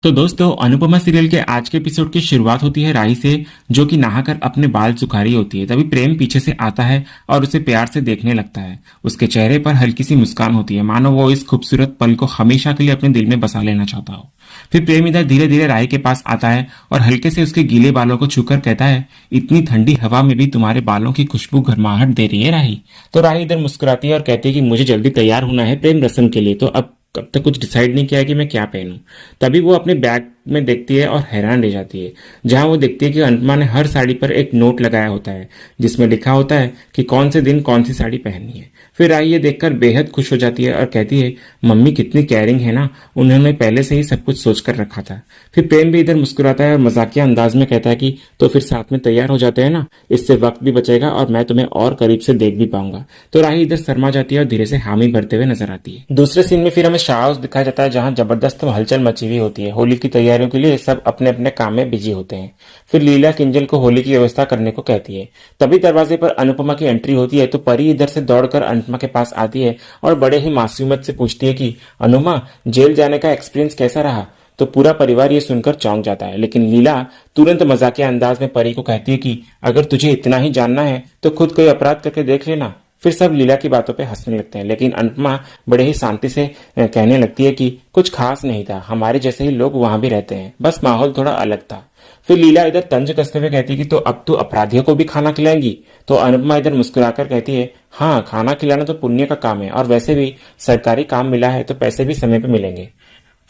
तो दोस्तों, अनुपमा सीरियल के आज के एपिसोड की शुरुआत होती है राही से, जो कि नहाकर अपने बाल सुखा रही होती है। तभी प्रेम पीछे से आता है और उसे प्यार से देखने लगता है। उसके चेहरे पर हल्की सी मुस्कान होती है, मानो वो इस खूबसूरत पल को हमेशा के लिए अपने दिल में बसा लेना चाहता हो। फिर प्रेम इधर धीरे धीरे राही के पास आता है और हल्के से उसके गीले बालों को छूकर कहता है, इतनी ठंडी हवा में भी तुम्हारे बालों की खुशबू गर्माहट दे रही है राही। तो राही इधर मुस्कुराती है और कहती है कि मुझे जल्दी तैयार होना है प्रेम रस्म के लिए, तो अब तक कुछ डिसाइड नहीं किया है कि मैं क्या पहनूं। तभी वो अपने बैग में देखती है और हैरान रह जाती है, जहां वो देखती है कि अनुपमा ने हर साड़ी पर एक नोट लगाया होता है, जिसमें लिखा होता है कि कौन से दिन कौन सी साड़ी पहननी है। फिर राही ये देखकर बेहद खुश हो जाती है और कहती है, मम्मी कितनी केयरिंग है ना, उन्होंने पहले से ही सब कुछ सोच कर रखा था। फिर प्रेम भी इधर मुस्कुराता है और मजाकिया अंदाज में कहता है कि तो फिर साथ में तैयार हो जाते हैं ना, इससे वक्त भी बचेगा और मैं तुम्हें और करीब से देख भी पाऊंगा। तो राही इधर शर्मा जाती है और धीरे से हामी भरते हुए नजर आती है। दूसरे सीन में फिर हमें शाह हाउस दिखाया जाता है, जहां जबरदस्त हलचल मची हुई होती है। होली की तैयारियों के लिए सब अपने अपने काम में बिजी होते हैं। फिर लीला किंजल को होली की व्यवस्था करने को कहती है। तभी दरवाजे पर अनुपमा की एंट्री होती है, तो परी इधर से दौड़कर अनुपमा के पास आती है और बड़े ही मासूमियत से पूछती है कि अनुमा, जेल जाने का एक्सपीरियंस कैसा रहा। तो पूरा परिवार ये सुनकर चौंक जाता है, लेकिन लीला तुरंत मजाकिया अंदाज में परी को कहती है कि अगर तुझे इतना ही जानना है तो खुद कोई अपराध करके देख लेना। फिर सब लीला की बातों पे हंसने लगते हैं, लेकिन अनुपमा बड़े ही शांति से कहने लगती है कि कुछ खास नहीं था, हमारे जैसे ही लोग वहां भी रहते हैं, बस माहौल थोड़ा अलग था। फिर लीला इधर तंज कसते हुए कहती है कि तो अब तू अपराधियों को भी खाना खिलाएंगी। तो अनुपमा इधर मुस्कुराकर कहती है, हाँ, खाना खिलाना तो पुण्य का काम है और वैसे भी सरकारी काम मिला है तो पैसे भी समय पे मिलेंगे।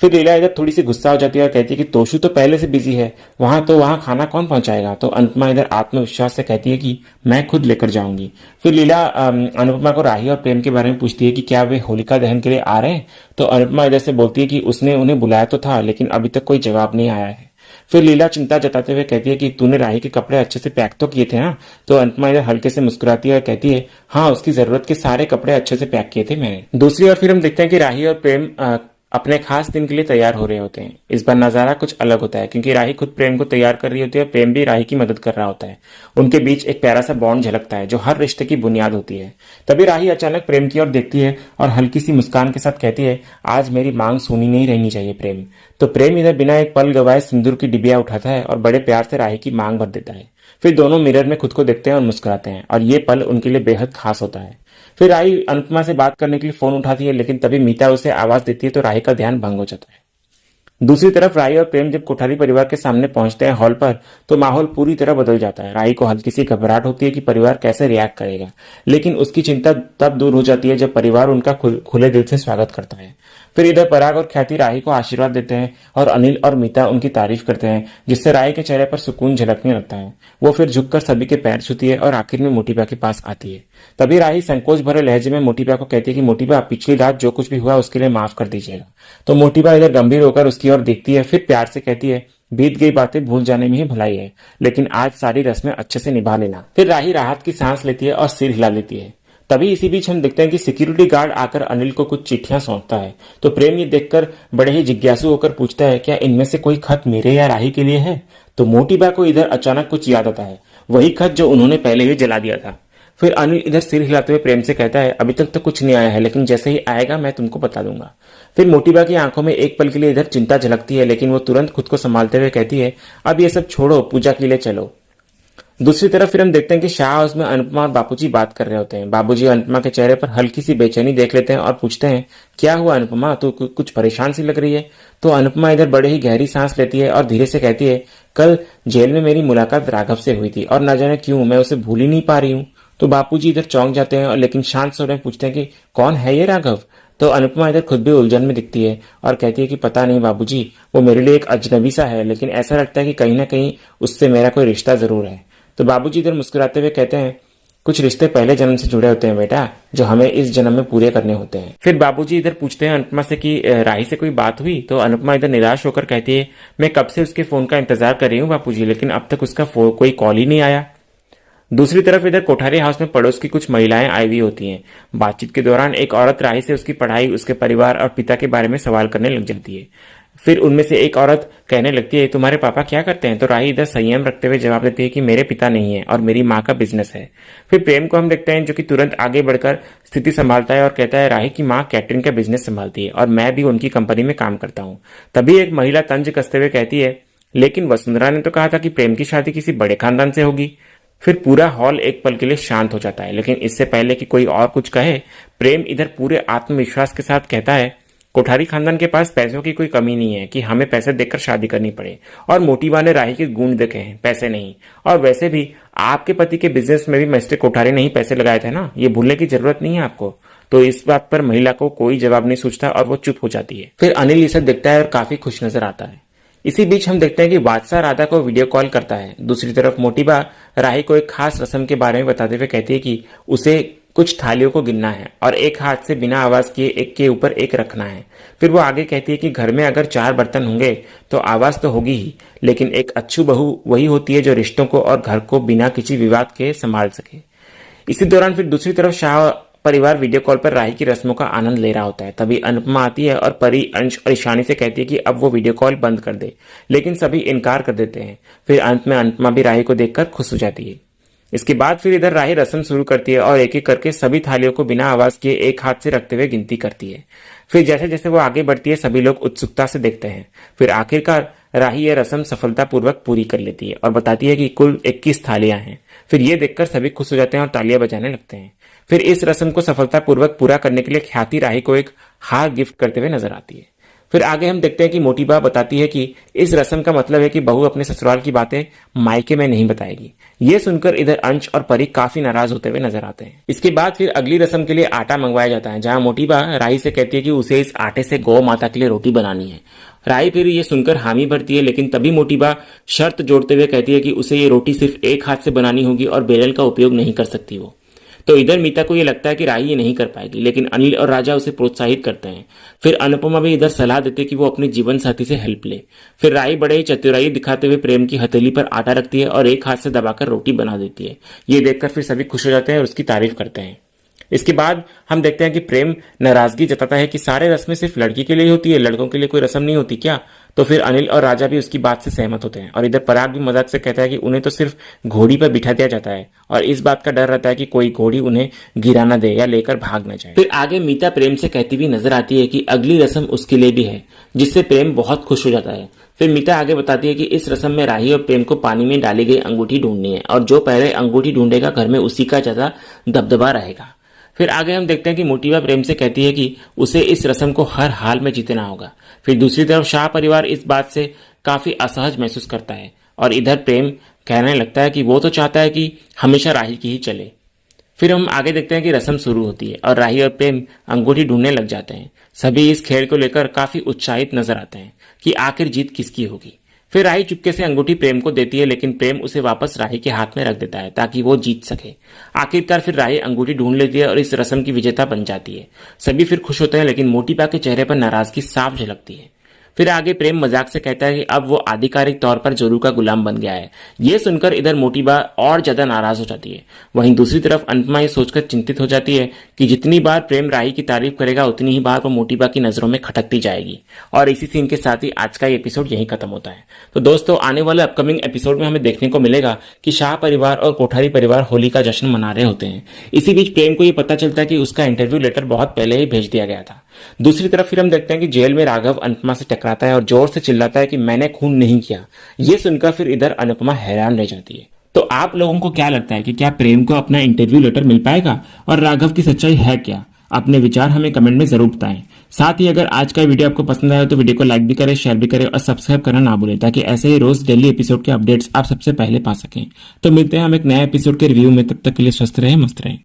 फिर लीला इधर थोड़ी सी गुस्सा हो जाती है और कहती है कि तोशु तो पहले से बिजी है, वहां खाना कौन पहुंचाएगा। तो अनुपमा इधर आत्मविश्वास से कहती है कि मैं खुद लेकर जाऊंगी। फिर लीला अनुपमा को राही और प्रेम के बारे में पूछती है कि क्या वे होलिका दहन के लिए आ रहे हैं। तो अनुपमा इधर से बोलती है कि उसने उन्हें बुलाया तो था, लेकिन अभी तक कोई जवाब नहीं आया है। फिर लीला चिंता जताते हुए कहती है कि तूने राही के कपड़े अच्छे से पैक तो किए थे ना। तो अनुपमा इधर हल्के से मुस्कुराती है और कहती है, हाँ, उसकी जरूरत के सारे कपड़े अच्छे से पैक किए थे मैंने। दूसरी ओर फिर हम देखते हैं कि राही और प्रेम अपने खास दिन के लिए तैयार हो रहे होते हैं। इस बार नजारा कुछ अलग होता है, क्योंकि राही खुद प्रेम को तैयार कर रही होती है, प्रेम भी राही की मदद कर रहा होता है। उनके बीच एक प्यारा सा बॉन्ड झलकता है, जो हर रिश्ते की बुनियाद होती है। तभी राही अचानक प्रेम की ओर देखती है और हल्की सी मुस्कान के साथ कहती है, आज मेरी मांग सुनी नहीं रहनी चाहिए प्रेम। तो प्रेम इधर बिना एक पल गवाए सिंदूर की डिबिया उठाता है और बड़े प्यार से राही की मांग भर देता है। फिर दोनों मिरर में खुद को देखते हैं और मुस्कुराते हैं, और ये पल उनके लिए बेहद खास होता है। फिर राही अनुपमा से बात करने के लिए फोन उठाती है, लेकिन तभी मीता उसे आवाज देती है, तो राही का ध्यान भंग हो जाता है। दूसरी तरफ राही और प्रेम जब कोठारी परिवार के सामने पहुंचते हैं हॉल पर, तो माहौल पूरी तरह बदल जाता है। राही को हल्की सी घबराहट होती है कि परिवार कैसे रिएक्ट करेगा, लेकिन उसकी चिंता तब दूर हो जाती है जब परिवार उनका खुले दिल से स्वागत करता है। फिर इधर पराग और ख्याति राही को आशीर्वाद देते हैं और अनिल और मीता उनकी तारीफ करते हैं, जिससे राही के चेहरे पर सुकून झलकने लगता है। वो फिर झुककर सभी के पैर छूती है और आखिर में मोटीबा के पास आती है। तभी राही संकोच भरे लहजे में मोटीबा को कहती है कि मोटीबा, पिछली रात जो कुछ भी हुआ उसके लिए माफ कर दीजिएगा। तो मोटीबा इधर गंभीर होकर उसकी ओर देखती है, फिर प्यार से कहती है, बीत गई बातें भूल जाने में ही भलाई है, लेकिन आज सारी रस्में अच्छे से निभा लेना। फिर राही राहत की सांस लेती है और सिर हिला लेती है। तभी इसी बीच हम देखते हैं कि सिक्योरिटी गार्ड आकर अनिल को कुछ चिट्ठियां सौंपता है। तो प्रेम ये देखकर बड़े ही जिज्ञासु होकर पूछता है, क्या इनमें से कोई खत मेरे या राही के लिए है। तो मोटीबा को इधर अचानक कुछ याद आता है, वही खत जो उन्होंने पहले ही जला दिया था। फिर अनिल इधर सिर हिलाते हुए प्रेम से कहता है, अभी तक तो कुछ नहीं आया है, लेकिन जैसे ही आएगा मैं तुमको बता दूंगा। फिर मोटीबा की आंखों में एक पल के लिए इधर चिंता झलकती है, लेकिन वो तुरंत खुद को संभालते हुए कहती है, अब ये सब छोड़ो, पूजा के लिए चलो। दूसरी तरफ फिर हम देखते हैं कि शाह हाउस में अनुपमा और बापूजी बात कर रहे होते हैं। बाबूजी अनुपमा के चेहरे पर हल्की सी बेचैनी देख लेते हैं और पूछते हैं, क्या हुआ अनुपमा, तू कुछ परेशान सी लग रही है। तो अनुपमा इधर बड़े ही गहरी सांस लेती है और धीरे से कहती है, कल जेल में मेरी मुलाकात राघव से हुई थी और न जाने क्यों मैं उसे भूल ही नहीं पा रही हूँ। तो बापूजी इधर चौंक जाते हैं, लेकिन शांत स्वर में पूछते हैं कि कौन है ये राघव। तो अनुपमा इधर खुद भी उलझन में दिखती है और कहती है कि पता नहीं बाबूजी, वो मेरे लिए एक अजनबी सा है, लेकिन ऐसा लगता है कि कहीं ना कहीं उससे मेरा कोई रिश्ता जरूर है। तो बाबूजी इधर मुस्कुराते हुए कहते हैं, कुछ रिश्ते पहले जन्म से जुड़े होते हैं बेटा, जो हमें इस जन्म में पूरे करने होते हैं। फिर बाबूजी इधर पूछते हैं अनुपमा से कि राही से कोई बात हुई। तो अनुपमा इधर निराश होकर कहती है, मैं कब से उसके फोन का इंतजार कर रही हूँ बापूजी, लेकिन अब तक उसका कोई कॉल ही नहीं आया। दूसरी तरफ इधर कोठारी हाउस में पड़ोस की कुछ महिलाएं आई हुई होती हैं। बातचीत के दौरान एक औरत राही से उसकी पढ़ाई, उसके परिवार और पिता के बारे में सवाल करने लग जाती है। फिर उनमें से एक औरत कहने लगती है, तुम्हारे पापा क्या करते हैं? तो राही इधर संयम रखते हुए जवाब देती है कि मेरे पिता नहीं है और मेरी माँ का बिजनेस है। फिर प्रेम को हम देखते हैं जो कि तुरंत आगे बढ़कर स्थिति संभालता है और कहता है, राही की माँ कैटरिंग का बिजनेस संभालती है और मैं भी उनकी कंपनी में काम करता हूँ। तभी एक महिला तंज कसते हुए कहती है, लेकिन वसुंधरा ने तो कहा था कि प्रेम की शादी किसी बड़े खानदान से होगी। फिर पूरा हॉल एक पल के लिए शांत हो जाता है, लेकिन इससे पहले कि कोई और कुछ कहे, प्रेम इधर पूरे आत्मविश्वास के साथ कहता है, कोठारी खानदान के पास पैसों की कोई कमी नहीं है कि हमें पैसे देकर शादी करनी पड़े। और मोटी बा ने राही के गुण देखे हैं, पैसे नहीं। और वैसे भी आपके पति के बिजनेस में भी मिस्टर कोठारी ने ही पैसे लगाए थे ना, ये भूलने की जरूरत नहीं है आपको। तो इस बात पर महिला को कोई जवाब नहीं सूझता और वो चुप हो जाती है। फिर अनिल इसे देखता है और काफी खुश नजर आता है। इसी बीच हम देखते हैं कि बादशाह राधा को वीडियो कॉल करता है। दूसरी तरफ मोटीबा राही को एक खास रस्म के बारे में बताते हुए कहती है कि उसे कुछ थालियों को गिनना है और एक हाथ से बिना आवाज किए एक के ऊपर एक रखना है। फिर वो आगे कहती है कि घर में अगर 4 बर्तन होंगे तो आवाज तो होगी ही, लेकिन एक अच्छी बहू वही होती है जो रिश्तों को और घर को बिना किसी विवाद के संभाल सके। इसी दौरान फिर दूसरी तरफ शाह परिवार वीडियो कॉल पर राही की रस्मों का आनंद ले रहा होता है। तभी अनुपमा आती है और परी, अंश और ईशानी से कहती है कि अब वो वीडियो कॉल बंद कर दे, लेकिन सभी इनकार कर देते हैं। फिर अंत में अनुपमा भी राही को देखकर खुश हो जाती है। इसके बाद फिर इधर राही रस्म शुरू करती है और एक एक करके सभी थालियों को बिना आवाज किए एक हाथ से रखते हुए गिनती करती है। फिर जैसे जैसे वो आगे बढ़ती है सभी लोग उत्सुकता से देखते हैं। फिर आखिरकार राही यह रस्म सफलतापूर्वक पूरी कर लेती है और बताती है कि कुल 21 थालियां हैं। फिर ये देखकर सभी खुश हो जाते हैं और तालियां बजाने लगते हैं। फिर इस रस्म को सफलतापूर्वक पूरा करने के लिए ख्याति राही को एक हार गिफ्ट करते हुए नजर आती है। फिर आगे हम देखते हैं कि मोटी बा बताती है कि इस रस्म का मतलब है कि बहू अपने ससुराल की बातें मायके में नहीं बताएगी। ये सुनकर इधर अंश और परी काफी नाराज होते हुए नजर आते हैं। इसके बाद फिर अगली रस्म के लिए आटा मंगवाया जाता है, जहां मोटी बा राही से कहती है कि उसे इस आटे से गौ माता के लिए रोटी बनानी है। राही फिर ये सुनकर हामी भरती है, लेकिन तभी मोटी बा शर्त जोड़ते हुए कहती है कि उसे ये रोटी सिर्फ एक हाथ से बनानी होगी और बेलन का उपयोग नहीं कर सकती वो। तो इधर मीता को यह लगता है कि राही ये नहीं कर पाएगी, लेकिन अनिल और राजा उसे प्रोत्साहित करते हैं। फिर अनुपमा भी इधर सलाह देते कि वो अपने जीवन साथी से हेल्प ले। फिर राही बड़े ही चतुराई दिखाते हुए प्रेम की हथेली पर आटा रखती है और एक हाथ से दबाकर रोटी बना देती है। ये देखकर फिर सभी खुश हो जाते हैं और उसकी तारीफ करते हैं। इसके बाद हम देखते हैं कि प्रेम नाराजगी जताता है कि सारे रस्में सिर्फ लड़की के लिए होती है, लड़कों के लिए कोई रस्म नहीं होती क्या? तो फिर अनिल और राजा भी उसकी बात से सहमत होते हैं और इधर पराग भी मजाक से कहता है कि उन्हें तो सिर्फ घोड़ी पर बिठा दिया जाता है और इस बात का डर रहता है कि कोई घोड़ी उन्हें गिरा ना दे या लेकर भाग ना जाए। फिर आगे मीता प्रेम से कहती हुई नजर आती है कि अगली रस्म उसके लिए भी है, जिससे प्रेम बहुत खुश हो जाता है। फिर मीता आगे बताती है कि इस रस्म में राही और प्रेम को पानी में डाली गई अंगूठी ढूंढनी है और जो पहले अंगूठी ढूंढेगा घर में उसी का ज्यादा दबदबा रहेगा। फिर आगे हम देखते हैं कि मोटीबा प्रेम से कहती है कि उसे इस रस्म को हर हाल में जीतना होगा। फिर दूसरी तरफ शाह परिवार इस बात से काफी असहज महसूस करता है और इधर प्रेम कहने लगता है कि वो तो चाहता है कि हमेशा राही की ही चले। फिर हम आगे देखते हैं कि रस्म शुरू होती है और राही और प्रेम अंगूठी ढूंढने लग जाते हैं। सभी इस खेल को लेकर काफी उत्साहित नजर आते हैं कि आखिर जीत किसकी होगी। फिर राही चुपके से अंगूठी प्रेम को देती है, लेकिन प्रेम उसे वापस राही के हाथ में रख देता है ताकि वो जीत सके। आखिरकार फिर राही अंगूठी ढूंढ लेती है और इस रस्म की विजेता बन जाती है। सभी फिर खुश होते हैं, लेकिन मोटीबा के चेहरे पर नाराजगी साफ झलकती है। फिर आगे प्रेम मजाक से कहता है कि अब वो आधिकारिक तौर पर जोरू का गुलाम बन गया है। ये सुनकर इधर मोटीबा और ज्यादा नाराज हो जाती है। वहीं दूसरी तरफ अनुपमा ये सोचकर चिंतित हो जाती है कि जितनी बार प्रेम राही की तारीफ करेगा उतनी ही बार वो मोटीबा की नजरों में खटकती जाएगी। और इसी सीन के साथ ही आज का ये एपिसोड यहीं खत्म होता है। तो दोस्तों, आने वाले अपकमिंग एपिसोड में हमें देखने को मिलेगा कि शाह परिवार और कोठारी परिवार होली का जश्न मना रहे होते हैं। इसी बीच प्रेम को ये पता चलता है कि उसका इंटरव्यू लेटर बहुत पहले ही भेज दिया गया था। दूसरी तरफ फिर हम देखते हैं कि जेल में राघव अनुपमा से टकराता है और जोर से चिल्लाता है कि मैंने खून नहीं किया। ये सुनकर फिर इधर अनुपमा हैरान रह जाती है। तो आप लोगों को क्या लगता है कि क्या प्रेम को अपना इंटरव्यू लेटर मिल पाएगा और राघव की सच्चाई है क्या? अपने विचार हमें कमेंट में जरूर बताएं। साथ ही अगर आज का वीडियो आपको पसंद आया तो वीडियो को लाइक भी करें, शेयर भी करें और सब्सक्राइब करना ना भूलें, ताकि ऐसे ही रोज डेली एपिसोड के अपडेट्स आप सबसे पहले पा सकें। तो मिलते हैं हम एक नए एपिसोड के रिव्यू में, तब तक के लिए स्वस्थ रहें, मस्त रहें।